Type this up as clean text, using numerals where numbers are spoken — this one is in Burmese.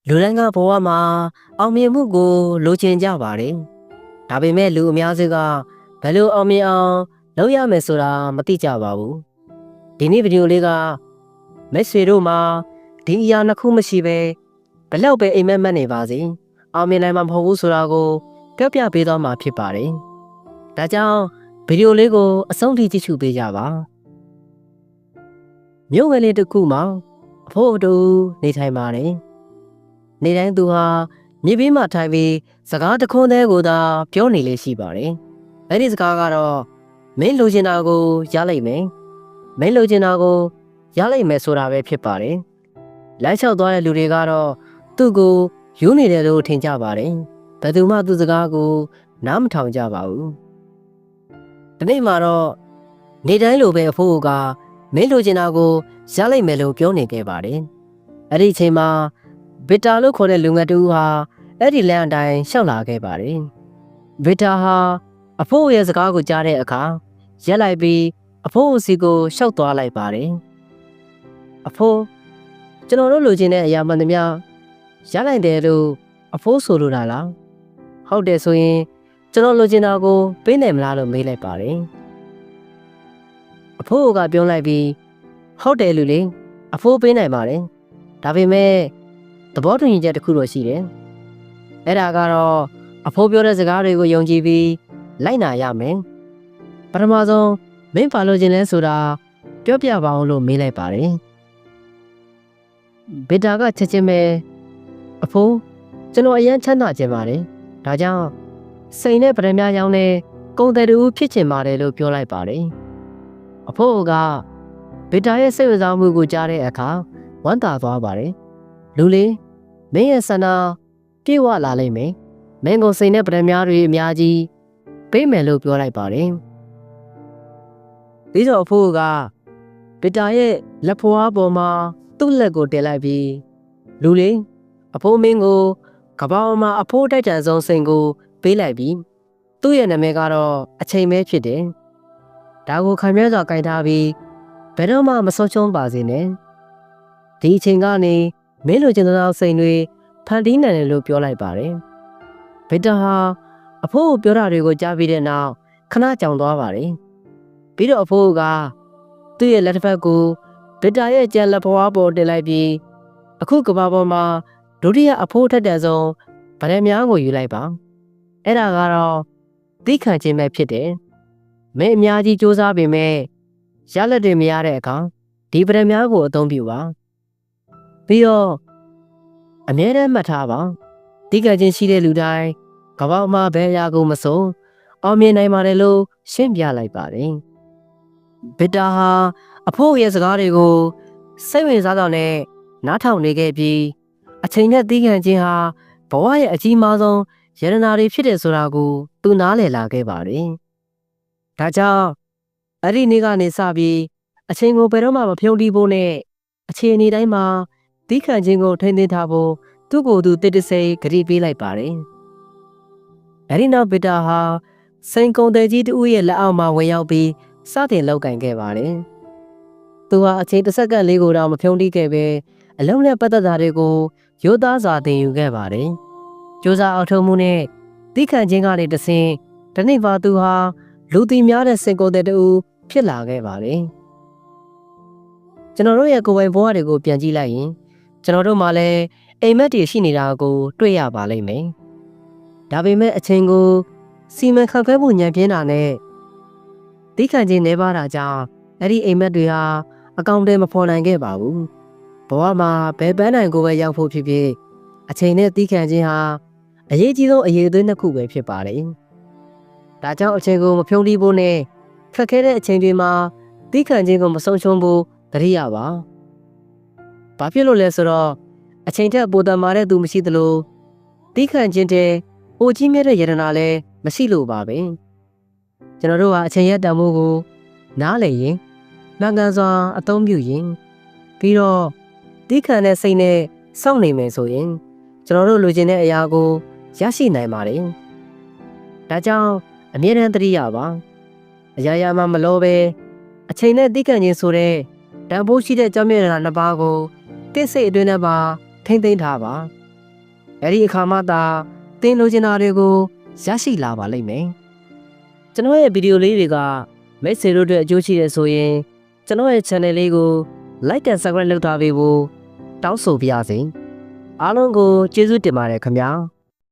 လူတိုင်းကဘဝမှာအောင်မြင်မှုကိုလိုချင်ကြပါတယ်။ဒါပေမဲ့လူအများစုကဘယ်လိုအောင်မြင်အောင်လုပ်ရမယ်ဆိုတာမသိကြပါဘူး။ဒီနေ့ဗီဒီယိုလေးကမိတ်ဆွေတို့မှာဒီအရာနှစ်ခုမရှိပဲဘလောက်ပဲအိမ်မက်မက်နေပါစေအောင်မြင်နိုင်မှာမဟုတ်ဘူးဆိုတာကိုပြောပြပေးသွားမှာဖြစ်ပါတယ်။ဒါကြောင့်ဗီဒီယိုလေးကိုအဆုံးထိကြည့်ရှုပေးကြပါ။မြို့ငယ်လေးတစ်ခုမှာအဖိုးအတူနေထိုင်ပါတယ်။နေတိုင်းသူဟာမြေပေးမှထိုင်ပြီးစကားတခွန်းသေးကိုသာပြောနေလေရှိပါတယ်။အဲ့ဒီစကားကတော့မင်းလိုချင်တာကိုရလိုက်မယ်။မင်းလိုချင်တာကိုရလိုက်မယ်ဆိုတာပဲဖြစ်ပါတယ်။လိုက်လျှောက်သွားတဲ့လူတွေကတော့သူ့ကိုယူနေတယ်လို့ထင်ကြပါတယ်။ဘယ်သူမှသူ့စကားကိုနားမထောင်ကြပါဘူး။ဒီနေ့မှာတော့နေတိုင်းလိုပဲအဖိုးကမင်းလိုချင်တာကိုရလိုက်မယ်လို့ပြောနေခဲ့ပါတယ်။အဲ့ဒီအချိန်မှာဗစ်တာလို့ခေါ်တဲ့လူငယ်တူဟာအဲ့ဒီလမ်းအတိုင်းရှောက်လာခဲ့ပါတယ်။ဗစ်တာဟာအဖိုးရဲ့စကားကိုကြားတဲ့အခါရက်လိုက်ပြီးအဖိုးအစီကိုရှောက်သွားလိုက်ပါတယ်။အဖိုးကျွန်တော်တို့လိုချင်တဲ့အရာမှန်သမျှရနိုင်တယ်လို့အဖိုးဆိုလိုတာလား။ဟုတ်တယ်ဆိုရင်ကျွန်တော်လိုချင်တာကိုပေးနိုင်မလားလို့မေးလိုက်ပါတယ်။အဖိုးကပြောလိုက်ပြီးဟုတ်တယ်လူလေးအဖိုးပေးနိုင်ပါတယ်။ဒါပေမဲ့သဘောတူညီချက်တစ်ခုတော့ရှိတယ်။အဲ့ဒါကတော့အဖိုးပြောတဲ့စကားတွေကိုယုံကြည်ပြီးလိုက်နာရမယ်။ပထမဆုံးမင်းဘာလို့ခြင်းလဲဆိုတာပြောပြပါအောင်လို့မေးလိုက်ပါတယ်။ဗစ်တာကချက်ချင်းပဲအဖိုးကျွန်တော်အရင်ချမ်းသာခြင်းပါတယ်။ဒါကြောင့်စိန်နဲ့ဗရမ ्या ရောင်းနဲ့ကုန်တယ်တူဖြစ်ချင်ပါတယ်လို့ပြောလိုက်ပါတယ်။အဖိုးကဗစ်တာရဲ့စိတ်ဝင်စားမှုကိုကြားတဲ့အခါဝမ်းသာသွားပါတယ်။လူလေးမင်းရဲ့ဆန္ဒပြေဝလာလိမ့်မယ်။မင်းကိုစိန်နဲ့ဗရမ ्या တွေအများကြီးပေးမယ်လို့ပြောလိုက်ပါတယ်။ဒီတော့အဖိုးကဗစ်တာရဲ့လက်ဖွားပေါ်မှာသူ့လက်ကိုတင်လိုက်ပြီးလူလေးအဖိုးမင်းကိုကဘာမှာအဖိုးတိုက်တန်ဆုံးစိန်ကိုပေးလိုက်ပြီးသူ့ရဲ့နာမည်ကတော့အချိန်မဲဖြစ်တယ်။ဒါကိုခံမြဲစွာကင်ထားပြီးဘယ်တော့မှမဆုံးချုံးပါစေနဲ့။ဒီအချိန်ကနေမင်းလိုချင်တဲ့စိန်တွေဖန်တီးနိုင်တယ်လို့ပြောလိုက်ပါတယ်။ဗစ်တာဟာအဖိုးကိုပြောတာတွေကိုကြားပြီးတဲ့နောက်ခဏကြောင်သွားပါတယ်။ပြီးတော့အဖိုးကသူ့ရဲ့လက်တစ်ဖက်ကိုဗစ်တာရဲ့ကြံလက်ဖွားပေါ်တင်လိုက်ပြီးအခုကဘာပေါ်မှာဒုတိယအဖိုးထက်တဲ့ဆုံးဗရမ ्या ကိုယူလိုက်ပါ။အဲ့ဒါကတော့သိခံခြင်းပဲဖြစ်တယ်။မင်းအများကြီးစူးစမ်းပေမဲ့ရလက်တွေမရတဲ့အခါဒီဗရမ ्या ကိုအသုံးပြုပါ။ပြီးတော့အမြဲတမ်းမှတ်ထားပါသိခံခြင်းရှိတဲ့လူတိုင်းကဘာမှာဘယ်အရာကိုမစိုးအောင်မြင်နိုင်ပါတယ်လို့ရှင်းပြလိုက်ပါတယ်။ဗစ်တာဟာအဖိုးရဲ့စကားတွေကိုစိတ်ဝင်စားတော့နဲ့နားထောင်နေခဲ့ပြီးအချိန်နဲ့သိခံခြင်းဟာဘဝရဲ့အကြီးမားဆုံးယန္တနာတွေဖြစ်တယ်ဆိုတာကိုသူနားလည်လာခဲ့ပါတယ်။ဒါကြောင့်အဲ့ဒီနေ့ကနေစပြီးအချိန်ကိုဘယ်တော့မှမဖြုံးတီးဖို့နဲ့အခြေအနေတိုင်းမှာသိခံခြင်းကိုထိန်းသိမ်းထားဖို့သူ့ကိုယ်သူတစ်တဆိတ်ဂရုပေးလိုက်ပါတယ်။အဲ့ဒီနောက်ဗစ်တာဟာစိန်ကုန်တဲ့ကြီးတူရဲ့လက်အောက်မှာဝင်ရောက်ပြီးစတင်လောက်ကင်ခဲ့ပါတယ်။သူဟာအချိန်တစ်စက္ကန့်လေးကိုတော့မဖြုံးတီးခဲ့ပဲအလုံးနဲ့ပတ်သက်တာတွေကိုရိုးသားစွာသင်ယူခဲ့ပါတယ်။ကြိုးစားအောင်ထုံမှုနဲ့သိခံခြင်းကနေတဆင့်ဒီနေ့ပါသူဟာလူသိများတဲ့စင်ကိုတဲ့တူဖြစ်လာခဲ့ပါတယ်။ကျွန်တော်တို့ရဲ့ကိုယ်ပိုင်ဘဝတွေကိုပြန်ကြည့်လိုက်ရင်ကျွန်တော်တို့မှလည်းအိမ်မက်တွေရှိနေတာကိုတွေ့ရပါလိမ့်မယ်။ဒါပေမဲ့အချိန်ကိုစီမံခန့်ခွဲမှုညံပြင်းတာနဲ့သိခံခြင်းနှဲပါတာကြောင့်အဲ့ဒီအိမ်မက်တွေဟာအကောင့်ထဲမဖော်နိုင်ခဲ့ပါဘူး။ဘဝမှာဘယ်ပန်းနိုင်ကိုပဲရောက်ဖို့ဖြစ်ဖြစ်အချိန်နဲ့သိခံခြင်းဟာအရေးကြီးဆုံးအရေးအသွေးနှစ်ခုပဲဖြစ်ပါတယ်။ဒါကြောင့်အချိန်ကိုမဖြုံးတီးဖို့နဲ့ခက်ခဲတဲ့အချိန်တွေမှာသိခံခြင်းကိုမဆုံးရှုံးဖို့သတိရပါ။ဘာဖြစ်လို့လဲဆိုတော့အချိန်ထက်ပိုတန်မာတဲ့သူမရှိသလိုသိခံခြင်းတဲ့ပိုကြီးမြတ်တဲ့ယတနာလည်းမရှိလို့ပါပဲ။ကျွန်တော်တို့ဟာအချိန်ရဲ့တန်ဖိုးကိုနားလည်ရင်မှန်ကန်စွာအသုံးပြုရင်ပြီးတော့သိခံတဲ့စိတ်နဲ့စောင့်နေမယ်ဆိုရင်ကျွန်တော်တို့လိုချင်တဲ့အရာကိုရရှိနိုင်ပါတယ်။ဒါကြောင့်အမြဲတမ်းသတိရပါ။အရာရာမှမလောပဲအချိန်နဲ့သိခံခြင်းဆိုတဲ့တန်ဖိုးရှိတဲ့ကြောင့်မြတ်တာနှစ်ပါးကိုတင့်စိတ်အတွင်းထဲမှာထိမ့်သိမ်းထားပါ အဲ့ဒီအခါမှသာသင်လိုချင်တာတွေကိုရရှိလာပါလိမ့်မယ်ကျွန်တော်ရဲ့ဗီဒီယိုလေးတွေကမိတ်ဆွေတို့အတွက်အကျိုးရှိတယ်ဆိုရင်ကျွန်တော်ရဲ့ channel လေးကို like and subscribe လုပ်ထားပေးဖို့တောင်းဆိုပါရစေအားလုံးကိုကျေးဇူးတင်ပါတယ်ခင်ဗျာ